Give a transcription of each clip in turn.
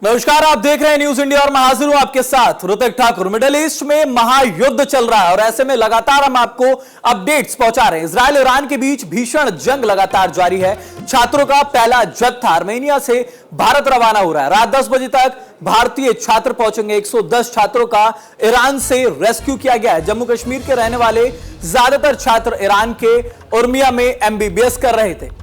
नमस्कार, आप देख रहे हैं न्यूज इंडिया और मैं हाजिर हूं आपके साथ ऋतिक ठाकुर। मिडिल ईस्ट में महायुद्ध चल रहा है और ऐसे में लगातार हम आपको अपडेट्स पहुंचा रहे हैं। इजराइल ईरान के बीच भीषण जंग लगातार जारी है। छात्रों का पहला जत्था आर्मेनिया से भारत रवाना हो रहा है। रात 10 बजे तक भारतीय छात्र पहुंचेंगे। 110 छात्रों का ईरान से रेस्क्यू किया गया है। जम्मू कश्मीर के रहने वाले ज्यादातर छात्र ईरान के उर्मिया में एमबीबीएस कर रहे थे।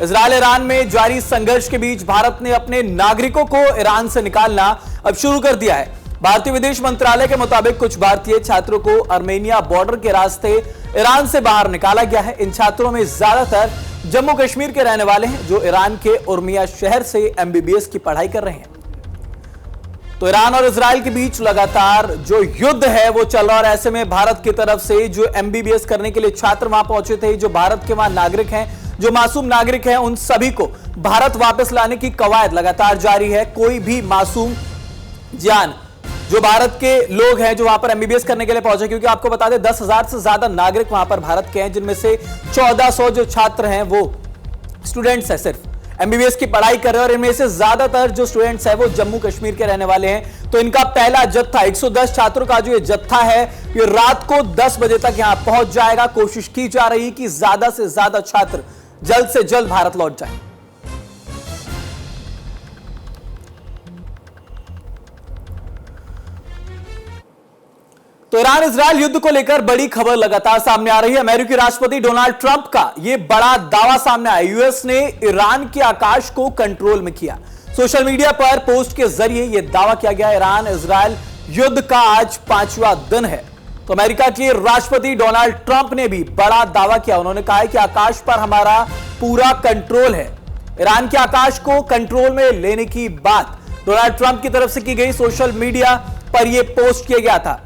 इजराइल ईरान में जारी संघर्ष के बीच भारत ने अपने नागरिकों को ईरान से निकालना अब शुरू कर दिया है। भारतीय विदेश मंत्रालय के मुताबिक कुछ भारतीय छात्रों को आर्मेनिया बॉर्डर के रास्ते ईरान से बाहर निकाला गया है। इन छात्रों में ज्यादातर जम्मू कश्मीर के रहने वाले हैं जो ईरान के उर्मिया शहर से एमबीबीएस की पढ़ाई कर रहे हैं। तो ईरान और इजराइल के बीच लगातार जो युद्ध है वो चल रहा है और ऐसे में भारत की तरफ से जो एमबीबीएस करने के लिए छात्र वहां पहुंचे थे, जो भारत के वहां नागरिक हैं, जो मासूम नागरिक हैं, उन सभी को भारत वापस लाने की कवायद लगातार जारी है। कोई भी मासूम जान जो भारत के लोग हैं जो वहां पर एमबीबीएस करने के लिए पहुंचे, क्योंकि आपको बता दें 10,000 से ज्यादा नागरिक वहां पर भारत के हैं, जिनमें से 1400 जो छात्र हैं वो स्टूडेंट्स हैं, सिर्फ एमबीबीएस की पढ़ाई कर रहे हैं और इनमें से ज्यादातर जो स्टूडेंट्स हैं वो जम्मू कश्मीर के रहने वाले हैं। तो इनका पहला जत्था 110 छात्रों का जो ये जत्था है ये रात को 10 बजे तक यहां पहुंच जाएगा। कोशिश की जा रही है कि ज्यादा से ज्यादा छात्र जल्द से जल्द भारत लौट जाएं। तो ईरान इजराइल युद्ध को लेकर बड़ी खबर लगातार सामने आ रही है। अमेरिकी राष्ट्रपति डोनाल्ड ट्रंप का यह बड़ा दावा सामने आया। यूएस ने ईरान के आकाश को कंट्रोल में किया। सोशल मीडिया पर पोस्ट के जरिए यह दावा किया गया। ईरान इजराइल युद्ध का आज 5वां दिन है। तो अमेरिका के राष्ट्रपति डोनाल्ड ट्रंप ने भी बड़ा दावा किया। उन्होंने कहा है कि आकाश पर हमारा पूरा कंट्रोल है। ईरान के आकाश को कंट्रोल में लेने की बात डोनाल्ड ट्रंप की तरफ से की गई। सोशल मीडिया पर यह पोस्ट किया गया था।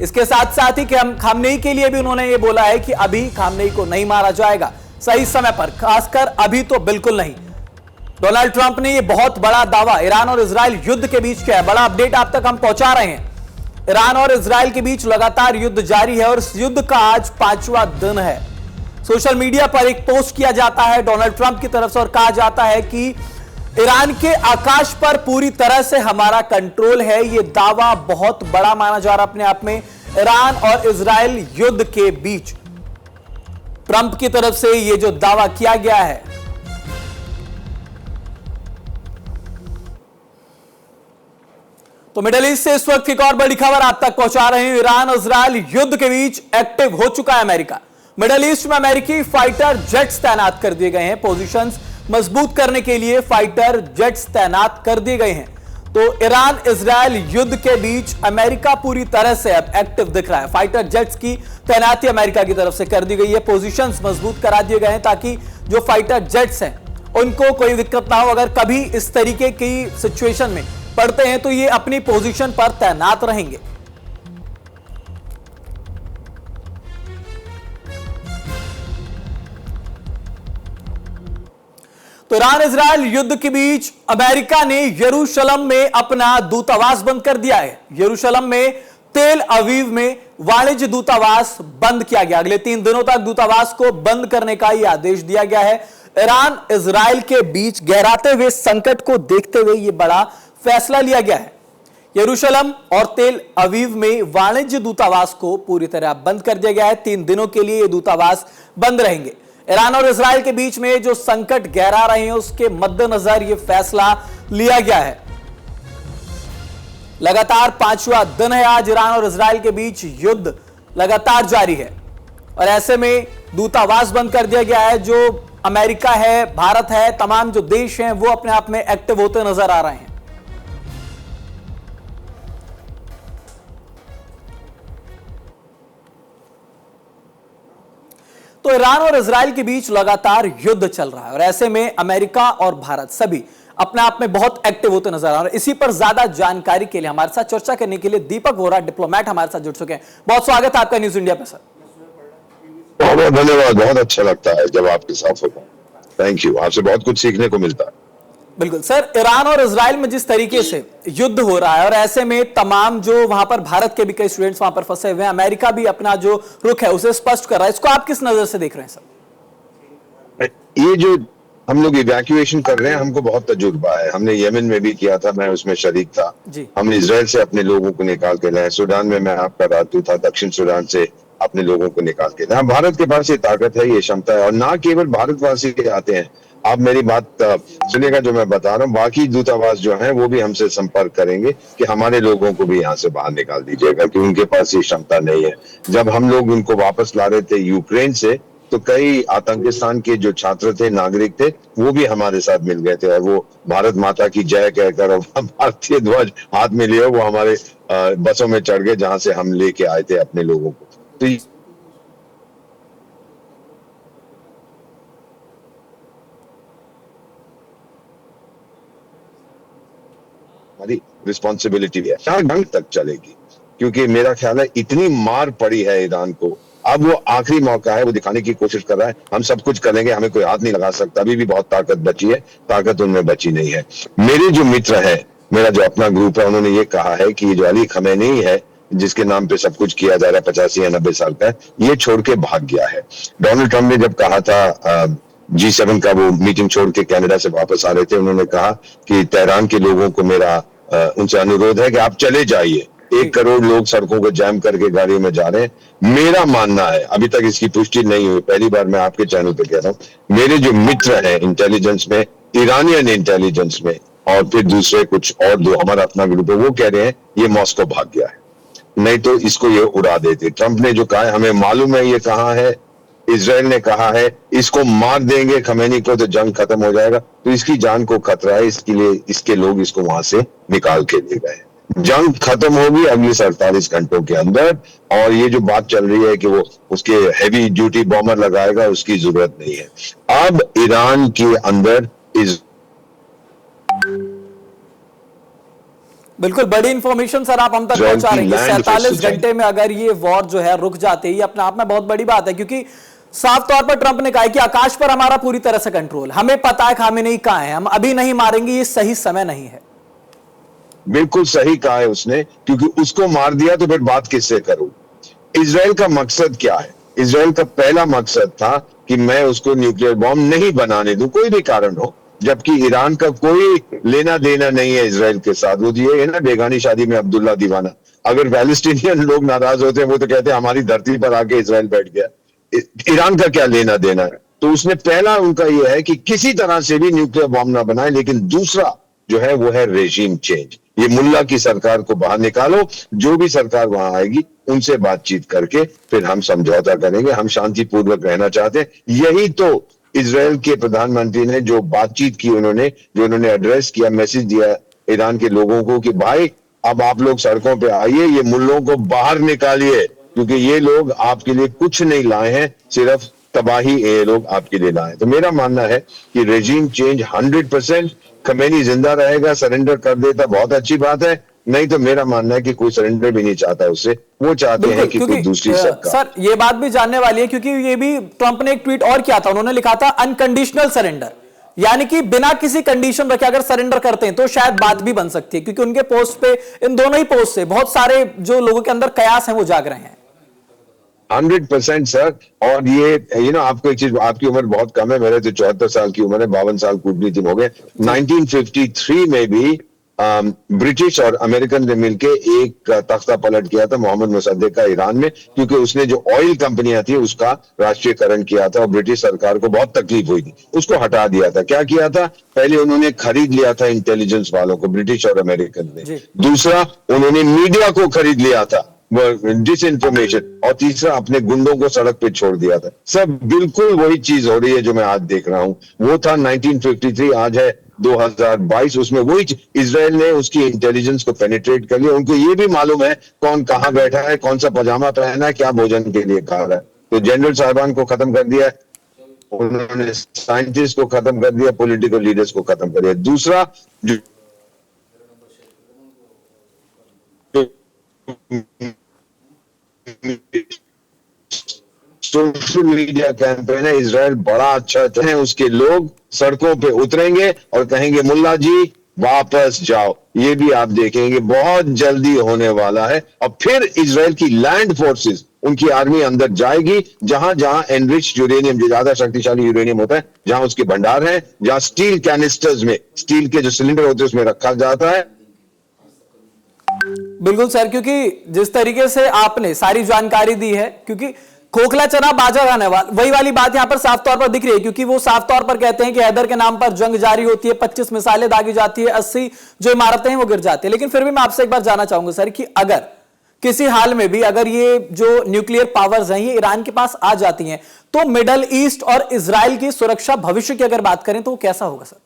इसके साथ साथ ही कि हम खामनेई के लिए भी उन्होंने ये बोला है कि अभी खामनेई को नहीं मारा जाएगा सही समय पर, खासकर अभी तो बिल्कुल नहीं। डोनाल्ड ट्रंप ने ये बहुत बड़ा दावा ईरान और इजराइल युद्ध के बीच किया है। बड़ा अपडेट आप तक हम पहुंचा रहे हैं। ईरान और इजराइल के बीच लगातार युद्ध जारी है और इस युद्ध का आज 5वां दिन है। सोशल मीडिया पर एक पोस्ट किया जाता है डोनाल्ड ट्रंप की तरफ से और कहा जाता है कि ईरान के आकाश पर पूरी तरह से हमारा कंट्रोल है। यह दावा बहुत बड़ा माना जा रहा है अपने आप में। ईरान और इजराइल युद्ध के बीच ट्रंप की तरफ से यह जो दावा किया गया है, तो मिडिल ईस्ट से इस वक्त एक और बड़ी खबर आप तक पहुंचा रहे हैं। ईरान इजराइल युद्ध के बीच एक्टिव हो चुका है अमेरिका। मिडिल ईस्ट में अमेरिकी फाइटर जेट्स तैनात कर दिए गए हैं। पोजीशंस मजबूत करने के लिए फाइटर जेट्स तैनात कर दिए गए हैं। तो ईरान इजराइल युद्ध के बीच अमेरिका पूरी तरह से अब एक्टिव दिख रहा है। फाइटर जेट्स की तैनाती अमेरिका की तरफ से कर दी गई है। पोजीशंस मजबूत करा दिए गए हैं ताकि जो फाइटर जेट्स हैं उनको कोई दिक्कत ना हो। अगर कभी इस तरीके की सिचुएशन में पड़ते हैं तो ये अपनी पोजीशन पर तैनात रहेंगे। तो ईरान इजराइल युद्ध के बीच अमेरिका ने यरूशलेम में अपना दूतावास बंद कर दिया है। यरूशलेम में तेल अवीव में वाणिज्य दूतावास बंद किया गया। अगले 3 दिनों तक दूतावास को बंद करने का यह आदेश दिया गया है। ईरान इजराइल के बीच गहराते हुए संकट को देखते हुए यह बड़ा फैसला लिया गया है। यरूशलेम और तेल अवीव में वाणिज्य दूतावास को पूरी तरह बंद कर दिया गया है। 3 दिनों के लिए ये दूतावास बंद रहेंगे। ईरान और इजराइल के बीच में जो संकट गहरा रहे हैं उसके मद्देनजर यह फैसला लिया गया है। लगातार 5वां दिन है आज। ईरान और इजराइल के बीच युद्ध लगातार जारी है और ऐसे में दूतावास बंद कर दिया गया है। जो अमेरिका है, भारत है, तमाम जो देश हैं वो अपने आप में एक्टिव होते नजर आ रहे हैं। तो ईरान और इजराइल के बीच लगातार युद्ध चल रहा है और ऐसे में अमेरिका और भारत सभी अपने आप में बहुत एक्टिव होते नजर आ रहे हैं। इसी पर ज्यादा जानकारी के लिए हमारे साथ चर्चा करने के लिए दीपक वोरा डिप्लोमेट हमारे साथ जुड़ चुके हैं। बहुत स्वागत है आपका न्यूज इंडिया पे सर। बहुत बहुत धन्यवाद। बहुत अच्छा लगता है जब आपके साथ होता है। Thank you. आपसे बहुत कुछ सीखने को मिलता है। बिल्कुल सर, ईरान और इजराइल में जिस तरीके से युद्ध हो रहा है और ऐसे में तमाम जो वहां पर भारत के भी कई स्टूडेंट्स वहां पर फंसे हुए हैं, अमेरिका भी अपना जो रुख है उसे स्पष्ट कर रहा है, इसको आप किस नजर से देख रहे हैं सर? ये जो हम लोग इवैक्यूएशन कर रहे हैं, हमको बहुत तजुर्बा है। हमने यमन में भी किया था, मैं उसमें शरीक था। जी। हमने इसराइल से अपने लोगों को निकाल के लाए, सूडान में मैं आपका राजदूत था, दक्षिण सूडान से अपने लोगों को निकाल के लाए। भारत के पास ये ताकत है, ये क्षमता है, और ना केवल भारतवासी आते हैं। आप मेरी बात सुनिएगा जो मैं बता रहा हूँ, बाकी दूतावास जो है वो भी हमसे संपर्क करेंगे कि हमारे लोगों को भी यहाँ से बाहर निकाल दीजिएगा, कि उनके पास ये क्षमता नहीं है। जब हम लोग उनको वापस ला रहे थे यूक्रेन से, तो कई आतंकिस्तान के जो छात्र थे, नागरिक थे, वो भी हमारे साथ मिल गए थे, और वो भारत माता की जय कहकर और भारतीय ध्वज हाथ में लिए वो हमारे बसों में चढ़ गए, जहां से हम लेके आए थे अपने लोगों को। तो हमारी रिस्पॉन्सिबिलिटी है, चार ढंग तक चलेगी, क्योंकि मेरा ख्याल है इतनी मार पड़ी है ईरान को, अब वो आखिरी मौका है, वो दिखाने की कोशिश कर रहा है हम सब कुछ करेंगे, हमें कोई हाथ नहीं लगा सकता। अभी भी बहुत ताकत बची है, ताकत उनमें बची नहीं है। मेरे जो मित्र है, मेरा जो अपना ग्रुप है, उन्होंने ये कहा है कि जो अली खमेनी है, जिसके नाम पे सब कुछ किया जा रहा है, 85 या 90 साल का, ये छोड़ के भाग गया है। डोनाल्ड ट्रंप ने जब कहा था G7 का वो मीटिंग छोड़ के कनाडा से वापस आ रहे थे, उन्होंने कहा कि तेहरान के लोगों को मेरा उनसे अनुरोध है कि आप चले जाइए। 1 करोड़ लोग सड़कों को जैम करके गाड़ियों में जा रहे हैं। मेरा मानना है, अभी तक इसकी पुष्टि नहीं हुई, पहली बार मैं आपके चैनल पे कह रहा हूं, मेरे जो मित्र हैं इंटेलिजेंस में, ईरानियन इंटेलिजेंस में, और फिर दूसरे कुछ और दो हमारा अपना ग्रुप है, वो कह रहे हैं ये मॉस्को भाग गया है, नहीं तो इसको ये उड़ा देते। ट्रंप ने जो कहा है, हमें मालूम है ये कहाँ है, इजराइल ने कहा है इसको मार देंगे खमेनी को तो जंग खत्म हो जाएगा, तो इसकी जान को खतरा है, इसके लिए इसके लोग इसको वहां से निकाल के ले गए। जंग खत्म होगी अगले 47 घंटों के अंदर, और ये जो बात चल रही है कि वो उसके हेवी ड्यूटी बॉम्बर लगाएगा, उसकी जरूरत नहीं है। अब ईरान के अंदर बिल्कुल बड़ी इंफॉर्मेशन सर आप हम तक पहुंचा रहे हैं। 47 घंटे में अगर ये वॉर जो है रुक जाते ही, अपने आप में बहुत बड़ी बात है, क्योंकि साफ तौर पर ट्रंप ने कहा है कि आकाश पर हमारा पूरी तरह से कंट्रोल, हमें पता है खामेनेई कहां है, हम अभी नहीं मारेंगे, ये सही समय नहीं है। बिल्कुल सही कहा है उसने, क्योंकि उसको मार दिया तो फिर बात किससे करूं। इजराइल का मकसद क्या है? इजराइल का पहला मकसद था कि मैं उसको न्यूक्लियर बॉम्ब नहीं बनाने दूं, कोई भी कारण हो, जबकि ईरान का कोई लेना देना नहीं है इजराइल के साथ। वो ये है ना, बेगानी शादी में अब्दुल्ला दीवाना। अगर पैलेस्टीनियन लोग नाराज होते हैं, वो तो कहते हैं हमारी धरती पर आके इजराइल बैठ गया, ईरान का क्या लेना देना है। तो उसने पहला उनका ये है कि किसी तरह से भी न्यूक्लियर बॉम्ब ना बनाए, लेकिन दूसरा जो है वो है रेजीम चेंज। ये मुल्ला की सरकार को बाहर निकालो, जो भी सरकार वहां आएगी उनसे बातचीत करके फिर हम समझौता करेंगे, हम शांतिपूर्वक रहना चाहते हैं। यही तो इजराइल के प्रधानमंत्री ने जो बातचीत की, उन्होंने एड्रेस किया, मैसेज दिया ईरान के लोगों को कि भाई अब आप लोग सड़कों पे आइए, ये मुल्लों को बाहर निकालिए, क्योंकि ये लोग आपके लिए कुछ नहीं लाए हैं, सिर्फ तबाही ये लोग आपके लिए लाए। तो मेरा मानना है कि रेजीम चेंज 100%, खमेनी जिंदा रहेगा, सरेंडर कर देता बहुत अच्छी बात है, नहीं तो मेरा मानना है कि कोई सरेंडर भी नहीं चाहता उससे, वो चाहते हैं कि कोई दूसरी सरकार। सर ये बात भी जानने वाली है, क्योंकि ये भी ट्रंप ने एक ट्वीट और किया था, उन्होंने लिखा था अनकंडीशनल सरेंडर, यानी कि बिना किसी कंडीशन रखे अगर सरेंडर करते हैं तो शायद बात भी बन सकती है, क्योंकि उनके पोस्ट पे, इन दोनों ही पोस्ट से बहुत सारे जो लोगों के अंदर कयास हैं वो जाग रहे हैं। 100% सर। और ये आपको एक चीज, आपकी उम्र बहुत कम है, मेरे तो 74 साल की उम्र है, 52 साल कूटनीति हो गए। 1953 में भी ब्रिटिश और अमेरिकन ने मिलकर एक तख्ता पलट किया था मोहम्मद मुसद्दिक का ईरान में, क्योंकि उसने जो ऑयल कंपनियां थी उसका राष्ट्रीयकरण किया था, और ब्रिटिश सरकार को बहुत तकलीफ हुई थी, उसको हटा दिया था। क्या किया था? पहले उन्होंने खरीद लिया था इंटेलिजेंस वालों को, ब्रिटिश और अमेरिकन ने। दूसरा, उन्होंने मीडिया को खरीद लिया था, डिस इन्फॉर्मेशन, और तीसरा अपने गुंडों को सड़क पे छोड़ दिया था। सब बिल्कुल वही चीज हो रही है जो मैं आज देख रहा हूं। वो था 1953, आज है 2022, उसमें वही इजराइल ने उसकी इंटेलिजेंस को पेनिट्रेट कर लिया। उनको ये भी मालूम है कौन कहां बैठा है, कौन सा पजामा पहना है, क्या भोजन के लिए खा रहा है। तो जनरल साहिबान को खत्म कर दिया, उन्होंने साइंटिस्ट को खत्म कर दिया, पॉलिटिकल लीडर्स को खत्म कर दिया। दूसरा, जो सोशल मीडिया कैंपेन है, इजराइल बड़ा अच्छा है, उसके लोग सड़कों पे उतरेंगे और कहेंगे मुल्ला जी वापस जाओ। ये भी आप देखेंगे बहुत जल्दी होने वाला है। और फिर इजराइल की लैंड फोर्सेस उनकी आर्मी अंदर जाएगी, जहां जहां एनरिच यूरेनियम, जो ज्यादा शक्तिशाली यूरेनियम होता है, जहां उसके भंडार हैं, जहां स्टील कैनिस्टर्स में, स्टील के जो सिलेंडर होते हैं उसमें रखा जाता है। बिल्कुल सर, क्योंकि जिस तरीके से आपने सारी जानकारी दी है, क्योंकि खोखला चना बाजा गाने वाला, वही वाली बात यहां पर साफ तौर पर दिख रही है, क्योंकि वो साफ तौर पर कहते हैं कि हैदर के नाम पर जंग जारी होती है, 25 मिसाइलें दागी जाती है, 80 जो इमारतें हैं वो गिर जाती है। लेकिन फिर भी मैं आपसे एक बार जानना चाहूंगा सर कि अगर किसी हाल में भी अगर ये जो न्यूक्लियर पावर्स हैं ये ईरान के पास आ जाती हैं, तो मिडल ईस्ट और इजराइल की सुरक्षा भविष्य की अगर बात करें तो वो कैसा होगा सर?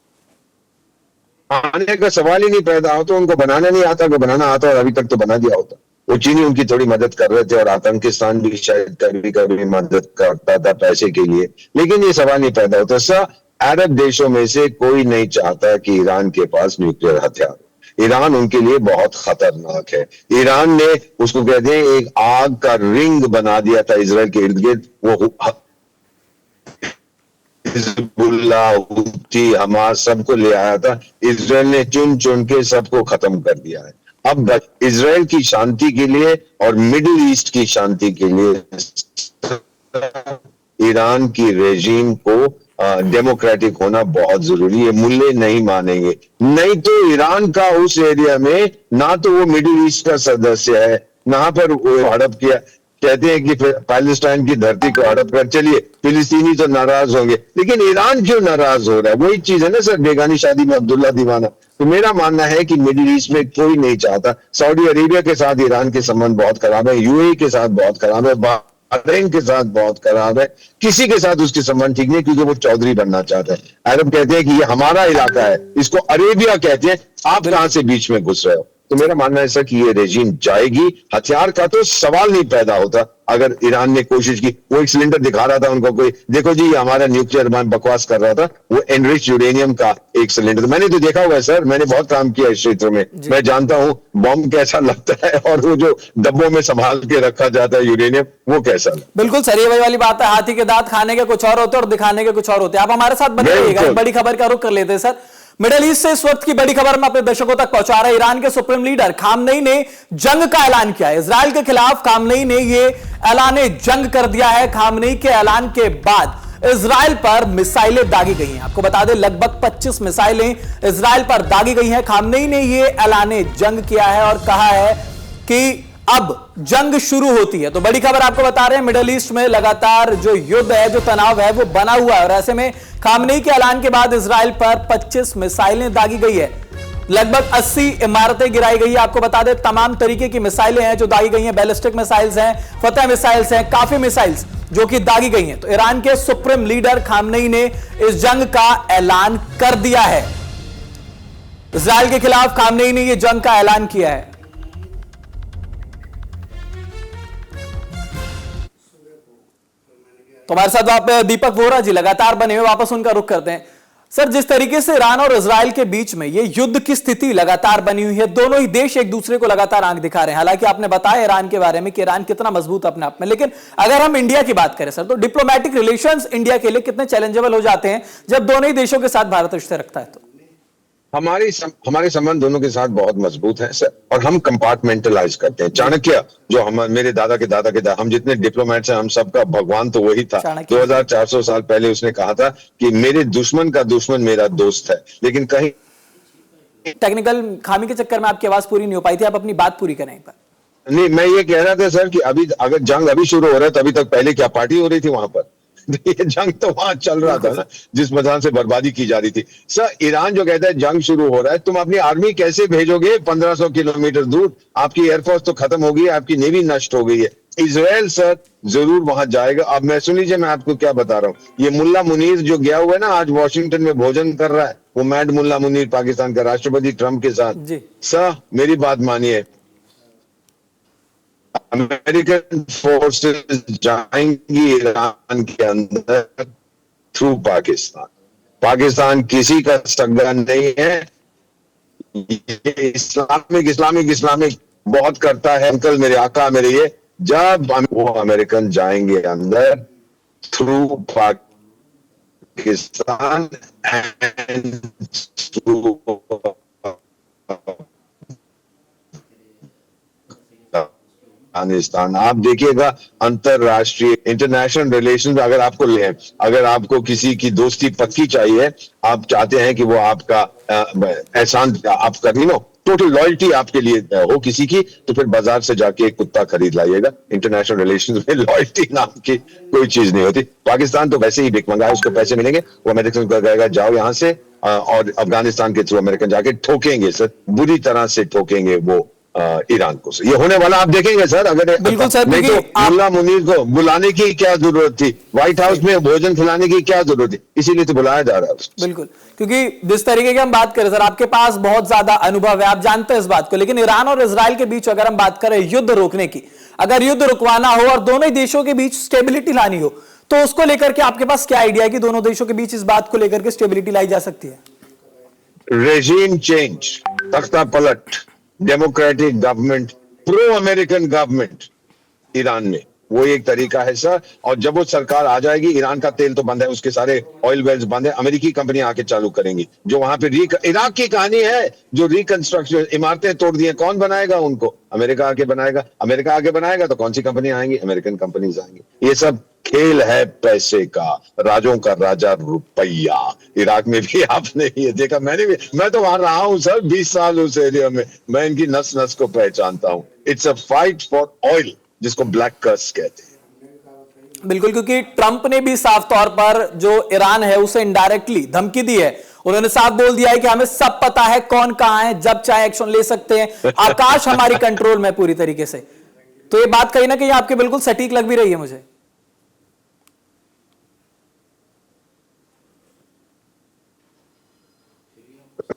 आने का सवाल ही नहीं पैदा होता। उनको बनाना नहीं आता, अगर बनाना आता और अभी तक तो बना दिया होता। वो चीनी उनकी थोड़ी मदद कर रहे थे और आतंकिस्तान भी शायद कभी कभी मदद करता था पैसे के लिए, लेकिन ये सवाल नहीं पैदा होता। अरब देशों में से कोई नहीं चाहता कि ईरान के पास न्यूक्लियर हथियार। ईरान उनके लिए बहुत खतरनाक है। ईरान ने उसको कहते हैं एक आग का रिंग बना दिया था इजराइल के इर्द गिर्द। वो हिजबुल्लाह, हुती, हमास सबको ले आया था। इजराइल ने चुन चुन के सबको खत्म कर दिया है। अब इजराइल की शांति के लिए और मिडिल ईस्ट की शांति के लिए ईरान की रेजीम को डेमोक्रेटिक होना बहुत जरूरी है। मुल्ले नहीं मानेंगे, नहीं तो ईरान का उस एरिया में ना तो वो मिडिल ईस्ट का सदस्य है, ना पर हड़प किया। कहते हैं कि पैलेस्टाइन की धरती को हड़प कर, चलिए फिलिस्तीनी तो नाराज होंगे, लेकिन ईरान क्यों नाराज हो रहा है? वही चीज है ना सर, बेगानी शादी में अब्दुल्ला दीवाना। तो मेरा मानना है कि मिडिल ईस्ट में कोई नहीं चाहता। सऊदी अरेबिया के साथ ईरान के संबंध बहुत खराब है, यूएई के साथ बहुत खराब है, बहरीन के साथ बहुत खराब है, किसी के साथ उसके संबंध ठीक नहीं, क्योंकि वो चौधरी बनना चाहता है। अरब कहते हैं कि ये हमारा इलाका है, इसको अरेबिया कहते हैं, आप कहां से बीच में घुस रहे हो? तो मेरा मानना है सर कि ये रेजीम जाएगी। हथियार का तो सवाल नहीं पैदा होता। अगर ईरान ने कोशिश की, वो एक सिलेंडर दिखा रहा था उनको, कोई देखो जी ये हमारा न्यूक्लियर बकवास कर रहा था, वो एनरिच यूरेनियम का एक सिलेंडर। मैंने तो देखा हुआ है सर, मैंने बहुत काम किया इस क्षेत्र में, मैं जानता हूं बॉम्ब कैसा लगता है और वो जो डब्बों में संभाल के रखा जाता है यूरेनियम, वो कैसा लगता है। बिल्कुल सर, ये वही वाली बात है, हाथी के दांत खाने के कुछ और होते हैं और दिखाने के कुछ और होते हैं। आप हमारे साथ बने रहिएगा, बड़ी खबर का रुख कर लेते हैं सर। मिडिल ईस्ट से इस वक्त की बड़ी खबर में अपने दर्शकों तक पहुंचा रहे। ईरान के सुप्रीम लीडर खामनेई ने जंग का ऐलान किया है इजराइल के खिलाफ। खामनेई ने यह ऐलान जंग कर दिया है। खामनेई के ऐलान के बाद इजराइल पर मिसाइलें दागी गई हैं। आपको बता दें लगभग 25 मिसाइलें इजराइल पर दागी गई हैं। खामनेई ने यह ऐलान जंग किया है और कहा है कि अब जंग शुरू होती है। तो बड़ी खबर आपको बता रहे हैं, मिडिल ईस्ट में लगातार जो युद्ध है, जो तनाव है, वो बना हुआ है और ऐसे में खामनेई के ऐलान के बाद इजराइल पर 25 मिसाइलें दागी गई है, लगभग 80 इमारतें गिराई गई है। आपको बता दें तमाम तरीके की मिसाइलें हैं जो दागी गई हैं, बैलिस्टिक मिसाइल्स हैं, फतह मिसाइल्स हैं, काफी मिसाइल्स जो कि दागी गई हैं। तो ईरान के सुप्रीम लीडर खामनेई ने इस जंग का ऐलान कर दिया है। इजराइल के खिलाफ खामनेई ने यह जंग का ऐलान किया है। तो हमारे साथ आप दीपक वोरा जी लगातार बने हुए, वापस उनका रुख करते हैं। सर, जिस तरीके से ईरान और इजराइल के बीच में ये युद्ध की स्थिति लगातार बनी हुई है, दोनों ही देश एक दूसरे को लगातार आंख दिखा रहे हैं। हालांकि आपने बताया ईरान के बारे में कि ईरान कितना मजबूत अपने आप में, लेकिन अगर हम इंडिया की बात करें सर, तो डिप्लोमेटिक रिलेशंस इंडिया के लिए कितने चैलेंजेबल हो जाते हैं जब दोनों ही देशों के साथ भारत रिश्ते रखता है। तो हमारे संबंध दोनों के साथ बहुत मजबूत हैं सर, और हम कंपार्टमेंटलाइज करते हैं। चाणक्य जो मेरे दादा के दादा के दादा, हम जितने डिप्लोमेट्स हैं, हम सबका भगवान तो वही था। 2400 साल पहले उसने कहा था कि मेरे दुश्मन का दुश्मन मेरा दोस्त है। लेकिन कहीं टेक्निकल खामी के चक्कर में आपकी आवाज पूरी नहीं हो पाई थी, आप अपनी बात पूरी करें एक बार। नहीं, मैं ये कह रहा था सर कि अभी अगर जंग अभी शुरू हो रहा है तो अभी तक पहले क्या पार्टी हो रही थी वहां पर? ये जंग तो वहां चल रहा था ना, जिस मजान से बर्बादी की जा रही थी। सर, ईरान जो कहता है जंग शुरू हो रहा है, तुम अपनी आर्मी कैसे भेजोगे 1500 किलोमीटर दूर? आपकी एयरफोर्स तो खत्म हो गई है, आपकी नेवी नष्ट हो गई है। इजराइल सर जरूर वहां जाएगा। अब मैं सुनीजिए, मैं आपको क्या बता रहा हूँ। ये मुल्ला मुनीर जो गया हुआ है ना, आज वॉशिंगटन में भोजन कर रहा है, वो मैड मुल्ला मुनीर, पाकिस्तान का राष्ट्रपति ट्रंप के साथ। सर मेरी बात मानिए, अमेरिकन फोर्सेस जाएंगी ईरान के अंदर थ्रू पाकिस्तान। पाकिस्तान किसी का सगा नहीं है। ये इस्लामिक बहुत करता है। अंकल मेरे आका मेरे, ये जब वो अमेरिकन जाएंगे अंदर through Pakistan and through Afghanistan. आप देखिएगा अंतरराष्ट्रीय इंटरनेशनल रिलेशन, अगर आपको अगर आपको किसी की दोस्ती पक्की चाहिए, आप चाहते हैं कि वो आपका एहसान आप कर लो, टोटल लॉयल्टी आपके लिए हो किसी की, तो फिर बाजार से जाके एक कुत्ता खरीद लाइएगा। इंटरनेशनल रिलेशंस में लॉयल्टी नाम की कोई चीज नहीं होती। पाकिस्तान तो वैसे ही भिखमंगा है, उसको पैसे मिलेंगे, वो अमेरिकन को कहेगा जाओ यहां से, और अफगानिस्तान के थ्रू अमेरिकन जाके ठोकेंगे सर, बुरी तरह से ठोकेंगे वो ईरान को। ये होने वाला आप देखेंगे सर। अगर बिल्कुल सर, नहीं तो मुल्ला मुनीर को बुलाने की क्या जरूरत थी, व्हाइट हाउस में भोजन खिलाने की क्या जरूरत थी, इसीलिए तो बुलाया जा रहा है उसको। बिल्कुल, क्योंकि जिस तरीके की हम बात करें सर, आपके पास बहुत ज्यादा अनुभव है, आप जानते हैं इस बात को, लेकिन ईरान और इजराइल के बीच अगर हम बात करें युद्ध रोकने की, अगर युद्ध रुकवाना हो और दोनों ही देशों के बीच स्टेबिलिटी लानी हो, तो उसको लेकर के आपके पास क्या आइडिया है कि दोनों देशों के बीच इस बात को लेकर के स्टेबिलिटी लाई जा सकती है? रेजीम चेंज, तख्ता पलट, democratic government, pro American government Iran में, वो एक तरीका है सर। और जब वो सरकार आ जाएगी, ईरान का तेल तो बंद है, उसके सारे ऑयल वेल्स बंद है, अमेरिकी कंपनियां आके चालू करेंगी, जो वहां पे इराक की कहानी है, जो रिकंस्ट्रक्शन, इमारतें तोड़ दी हैं, कौन बनाएगा उनको? अमेरिका आके बनाएगा। अमेरिका आके बनाएगा तो कौन सी कंपनियां आएंगी? अमेरिकन कंपनीज आएंगी। ये सब खेल है पैसे का, राजों का राजा रुपया। इराक में भी आपने ये देखा, मैं तो वहां रहा हूं सर 20 साल उस एरिया में, मैं इनकी नस नस को पहचानता हूं। It's a fight for oil, जिसको ब्लैक कर्स कहते हैं। बिल्कुल, क्योंकि ट्रंप ने भी साफ तौर पर जो ईरान है उसे इनडायरेक्टली धमकी दी है। उन्होंने साफ बोल दिया है कि हमें सब पता है कौन कहां है, जब चाहे एक्शन ले सकते हैं, आकाश हमारी कंट्रोल में पूरी तरीके से। तो ये बात कहीं ना कहीं आपके बिल्कुल सटीक लग भी रही है मुझे।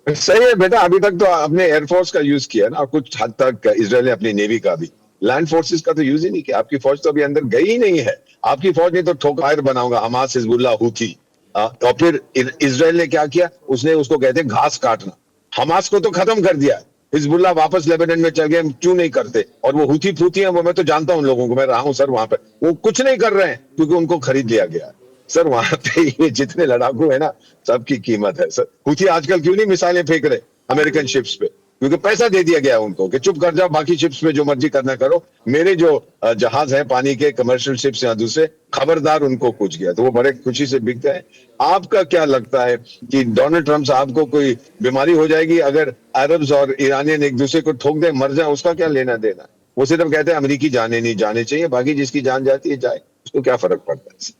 सही है बेटा, अभी तक तो आपने एयरफोर्स का यूज किया ना, कुछ हद तक इसराइल ने अपनी नेवी का भी, लैंड फोर्सेस का तो यूज ही नहीं किया। आपकी फौज तो अभी अंदर गई ही नहीं है। आपकी फौज ने तो ठोकायर बनाऊंगा, हमास, हिजबुल्लाह, हूथी। और फिर इसराइल ने क्या किया, उसने उसको कहते हैं घास काटना, हमास को तो खत्म कर दिया। हिजबुल्लाह वापस लेबनान में चल गए, क्यों नहीं करते? और वो हूथी फूथी हैं, वो मैं तो जानता हूं उन लोगों को, मैं रहा हूं सर वहां पे, वो कुछ नहीं कर रहे हैं क्योंकि उनको खरीद लिया गया सर। वहां पे ये जितने लड़ाकू है ना, सबकी कीमत है सर। हूथी आजकल क्यों नहीं मिसाइलें फेंक रहे अमेरिकन शिप्स पे? क्योंकि पैसा दे दिया गया उनको कि चुप कर जाओ, बाकी शिप्स में जो मर्जी करना करो, मेरे जो जहाज हैं पानी के, कमर्शियल शिप्स या दूसरे, खबरदार उनको कुछ गया। तो वो बड़े खुशी से बिकते हैं। आपका क्या लगता है कि डोनाल्ड ट्रंप साहब को कोई बीमारी हो जाएगी अगर अरब्स और ईरानियन एक दूसरे को ठोक दे, मर जाए, उसका क्या लेना देना? वो सिर्फ कहते हैं अमेरिकी जाने नहीं जाने चाहिए, बाकी जिसकी जान जाती है जाए, उसको क्या फर्क पड़ता है?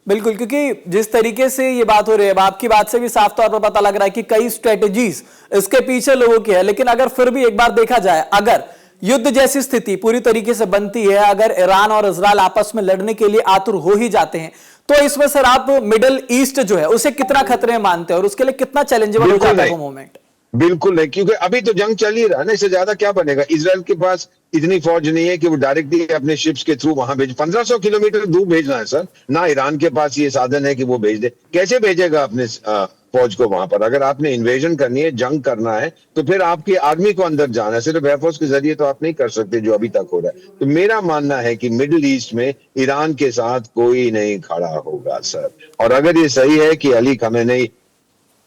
बिल्कुल, क्योंकि जिस तरीके से ये बात हो रही है, आपकी बात से भी साफ तौर पर पता लग रहा है कि कई स्ट्रेटेजीज इसके पीछे लोगों की है। लेकिन अगर फिर भी एक बार देखा जाए, अगर युद्ध जैसी स्थिति पूरी तरीके से बनती है, अगर ईरान और इजराइल आपस में लड़ने के लिए आतुर हो ही जाते हैं, तो इसमें सर आप मिडिल ईस्ट जो है उसे कितना खतरे में मानते हैं और उसके लिए कितना चैलेंजेबल हो जाता है वो मोमेंट? बिल्कुल नहीं, क्योंकि अभी तो जंग चल ही रहा है ना, इससे ज्यादा क्या बनेगा? इजराइल के पास इतनी फौज नहीं है कि वो डायरेक्टली अपने शिप्स के थ्रू वहां भेज, 1500 किलोमीटर दूर भेजना है सर। ना ईरान के पास ये साधन है कि वो भेज दे। कैसे भेजेगा अपने फौज को वहां पर? अगर आपने इन्वेजन करनी है, जंग करना है, तो फिर आपकी आर्मी को अंदर जाना है। सिर्फ एयरफोर्स के जरिए तो आप नहीं कर सकते जो अभी तक हो रहा है। तो मेरा मानना है कि मिडिल ईस्ट में ईरान के साथ कोई नहीं खड़ा होगा सर। और अगर ये सही है कि अली खमेनी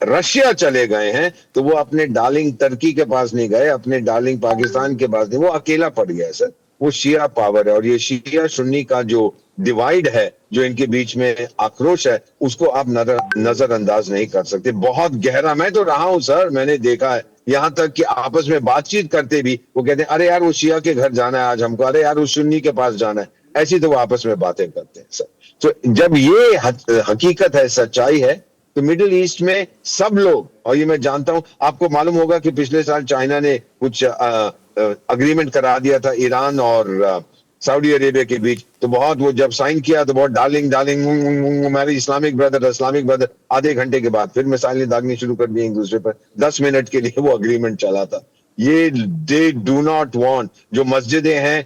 रशिया चले गए हैं, तो वो अपने डार्लिंग तुर्की के पास नहीं गए, अपने डार्लिंग पाकिस्तान के पास नहीं, वो अकेला पड़ गया सर। वो शिया पावर है, और ये शिया सुन्नी का जो डिवाइड है, जो इनके बीच में आक्रोश है, उसको आप नजरअंदाज नहीं कर सकते। बहुत गहरा, मैं तो रहा हूं सर, मैंने देखा है। यहां तक कि आपस में बातचीत करते भी वो कहते हैं, अरे यार वो शिया के घर जाना है आज हमको, अरे यार वो सुन्नी के पास जाना है। ऐसी तो वो आपस में बातें करते हैं सर। तो जब ये हकीकत है, सच्चाई है, तो मिडिल ईस्ट में सब लोग, और ये मैं जानता हूं, आपको मालूम होगा कि पिछले साल चाइना ने कुछ अग्रीमेंट करा दिया था ईरान और सऊदी अरेबिया के बीच। तो बहुत, वो जब साइन किया तो बहुत डार्लिंग डार्लिंग, हमारे इस्लामिक ब्रदर, आधे घंटे के बाद फिर मिसाइलें दागनी शुरू कर दी एक दूसरे पर। 10 मिनट के लिए वो अग्रीमेंट चला था। ये दे डू नॉट वांट। जो मस्जिदें हैं,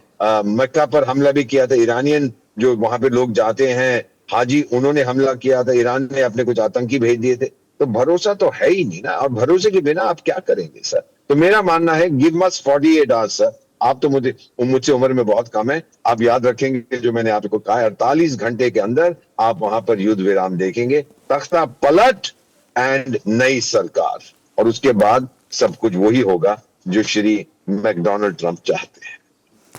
मक्का पर हमला भी किया था, ईरानियन जो वहां पे लोग जाते हैं हाजी, उन्होंने हमला किया था, ईरान ने अपने कुछ आतंकी भेज दिए थे। तो भरोसा तो है ही नहीं ना, और भरोसे के बिना आप क्या करेंगे सर? तो मेरा मानना है, गिव अस 48 आवर्स सर। आप तो मुझसे उम्र में बहुत कम है, आप याद रखेंगे जो मैंने आपको कहा, 48 घंटे के अंदर आप वहां पर युद्ध विराम देखेंगे, तख्ता पलट एंड नई सरकार, और उसके बाद सब कुछ वही होगा जो श्री मैकडोनाल्ड ट्रंप चाहते हैं।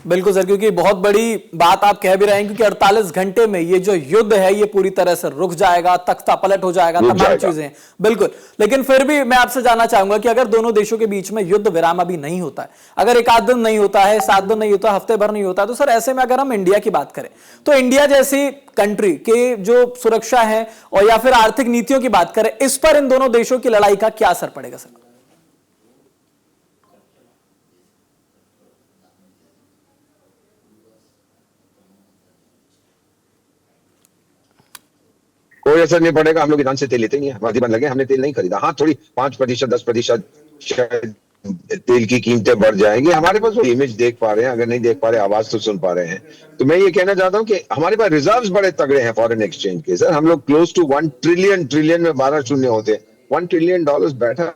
बिल्कुल सर, क्योंकि बहुत बड़ी बात आप कह भी रहे हैं, क्योंकि 48 घंटे में ये जो युद्ध है ये पूरी तरह से रुक जाएगा, तख्ता पलट हो जाएगा, तमाम चीजें। बिल्कुल, लेकिन फिर भी मैं आपसे जानना चाहूंगा कि अगर दोनों देशों के बीच में युद्ध विराम अभी नहीं होता है, अगर एक आध दिन नहीं होता है, 7 दिन नहीं होता, हफ्ते भर नहीं होता, तो सर ऐसे में अगर हम इंडिया की बात करें तो इंडिया जैसी कंट्री के जो सुरक्षा है और या फिर आर्थिक नीतियों की बात करें, इस पर इन दोनों देशों की लड़ाई का क्या असर पड़ेगा सर? कोई असर नहीं पड़ेगा। हम लोग ईरान से तेल लेते नहीं है, हमारी बंद लगे, हमने तेल नहीं खरीदा। हाँ, थोड़ी 5%, 10% शायद तेल की कीमतें बढ़ जाएंगी। हमारे पास वो इमेज देख पा रहे हैं, अगर नहीं देख पा रहे आवाज तो सुन पा रहे हैं। तो मैं ये कहना चाहता हूँ कि हमारे पास रिजर्व्स बड़े तगड़े हैं फॉरेन एक्सचेंज के। सर हम लोग क्लोज टू 1 ट्रिलियन में 12 शून्य होते हैं, $1 ट्रिलियन बैठा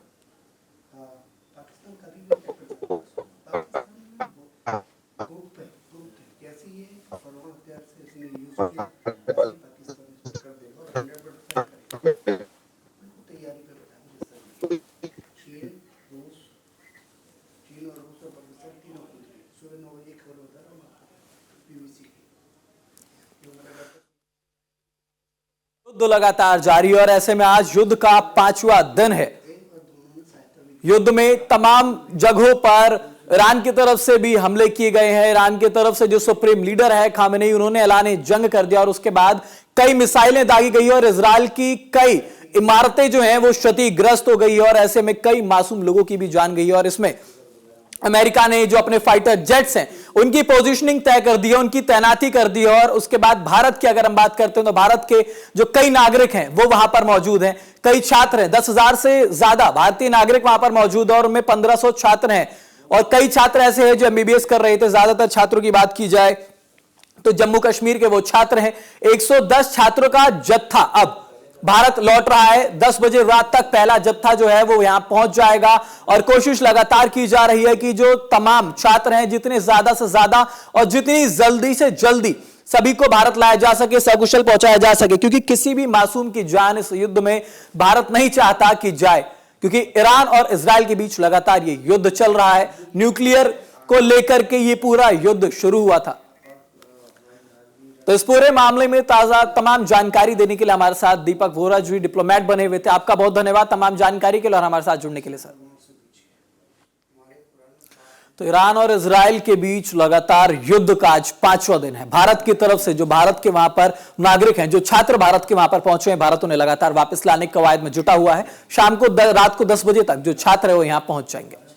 युद्ध लगातार जारी है और ऐसे में आज युद्ध का 5वां दिन है। युद्ध में तमाम जगहों पर ईरान की तरफ से भी हमले किए गए हैं। ईरान की तरफ से जो सुप्रीम लीडर है खामेनेई, उन्होंने ऐलान जंग कर दिया और उसके बाद कई मिसाइलें दागी गई और इजराइल की कई इमारतें जो हैं वो क्षतिग्रस्त हो गई और ऐसे में कई मासूम लोगों की भी जान गई। और इसमें अमेरिका ने जो अपने फाइटर जेट्स हैं उनकी पोजीशनिंग तय कर दी है, उनकी तैनाती कर दी है। और उसके बाद भारत की अगर हम बात करते हैं तो भारत के जो कई नागरिक हैं वो वहां पर मौजूद हैं, कई छात्र हैं, 10,000 से ज्यादा भारतीय नागरिक वहां पर मौजूद है और उनमें 1500 छात्र हैं और कई छात्र ऐसे हैं जो एमबीबीएस कर रहे थे। ज्यादातर छात्रों की बात की जाए तो जम्मू कश्मीर के वो छात्र हैं। 110 छात्रों का जत्था अब भारत लौट रहा है। 10 बजे रात तक पहला जत्था जो है वो यहां पहुंच जाएगा और कोशिश लगातार की जा रही है कि जो तमाम छात्र हैं जितने ज्यादा से ज्यादा और जितनी जल्दी से जल्दी सभी को भारत लाया जा सके, सकुशल पहुंचाया जा सके, क्योंकि किसी भी मासूम की जान इस युद्ध में भारत नहीं चाहता कि जाए, क्योंकि ईरान और इजराइल के बीच लगातार ये युद्ध चल रहा है। न्यूक्लियर को लेकर के ये पूरा युद्ध शुरू हुआ था। तो इस पूरे मामले में ताजा तमाम जानकारी देने के लिए हमारे साथ दीपक वोरा जी डिप्लोमेट बने हुए थे। आपका बहुत धन्यवाद तमाम जानकारी के लिए और हमारे साथ जुड़ने के लिए सर। तो ईरान और इजराइल के बीच लगातार युद्ध का आज 5वां दिन है। भारत की तरफ से जो भारत के वहां पर नागरिक हैं, जो छात्र भारत के वहां पर पहुंचे हैं, भारत उन्हें लगातार वापस लाने की कवायद में जुटा हुआ है। शाम को रात को 10 बजे तक जो छात्र है वो यहां पहुंच जाएंगे।